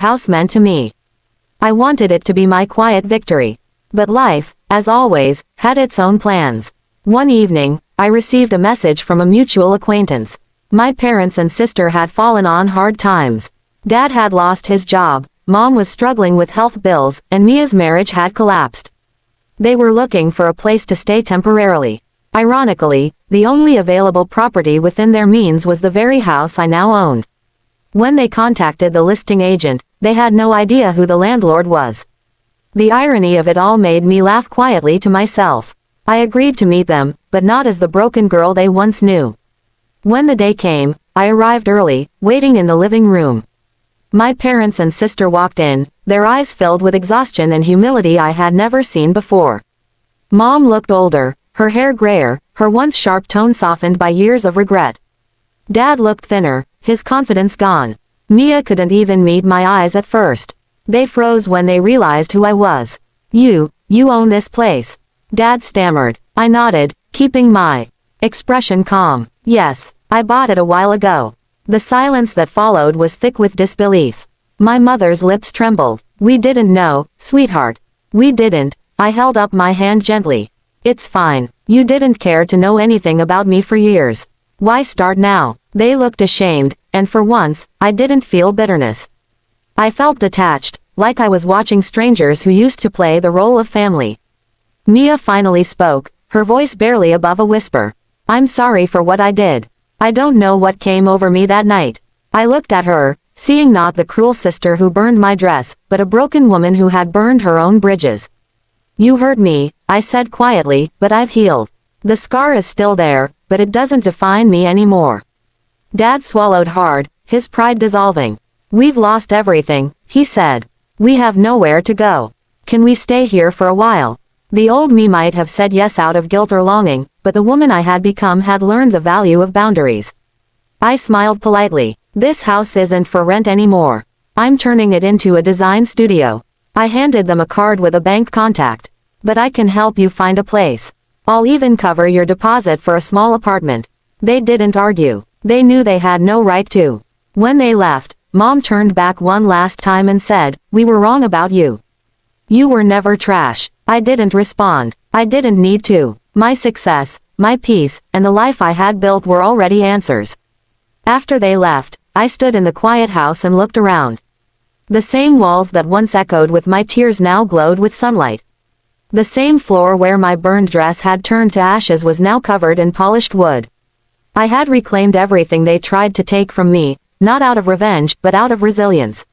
house meant to me. I wanted it to be my quiet victory. But life, as always, had its own plans. One evening, I received a message from a mutual acquaintance. My parents and sister had fallen on hard times. Dad had lost his job, Mom was struggling with health bills, and Mia's marriage had collapsed. They were looking for a place to stay temporarily. Ironically, the only available property within their means was the very house I now owned. When they contacted the listing agent, they had no idea who the landlord was. The irony of it all made me laugh quietly to myself. I agreed to meet them, but not as the broken girl they once knew. When the day came, I arrived early, waiting in the living room. My parents and sister walked in, their eyes filled with exhaustion and humility I had never seen before. Mom looked older, her hair grayer, her once sharp tone softened by years of regret. Dad looked thinner, his confidence gone. Mia couldn't even meet my eyes at first. They froze when they realized who I was. You own this place. Dad stammered. I nodded, keeping my expression calm. Yes, I bought it a while ago. The silence that followed was thick with disbelief. My mother's lips trembled. We didn't know, sweetheart. We didn't. I held up my hand gently. It's fine. You didn't care to know anything about me for years. Why start now? They looked ashamed, and for once, I didn't feel bitterness. I felt detached, like I was watching strangers who used to play the role of family. Mia finally spoke, her voice barely above a whisper. I'm sorry for what I did. I don't know what came over me that night. I looked at her, seeing not the cruel sister who burned my dress, but a broken woman who had burned her own bridges. You hurt me, I said quietly, but I've healed. The scar is still there, but it doesn't define me anymore. Dad swallowed hard, his pride dissolving. We've lost everything, he said. We have nowhere to go. Can we stay here for a while? The old me might have said yes out of guilt or longing, but the woman I had become had learned the value of boundaries. I smiled politely. This house isn't for rent anymore. I'm turning it into a design studio. I handed them a card with a bank contact. But I can help you find a place. I'll even cover your deposit for a small apartment. They didn't argue. They knew they had no right to. When they left, Mom turned back one last time and said, we were wrong about you. You were never trash. I didn't respond. I didn't need to. My success, my peace, and the life I had built were already answers. After they left, I stood in the quiet house and looked around. The same walls that once echoed with my tears now glowed with sunlight. The same floor where my burned dress had turned to ashes was now covered in polished wood. I had reclaimed everything they tried to take from me, not out of revenge but out of resilience.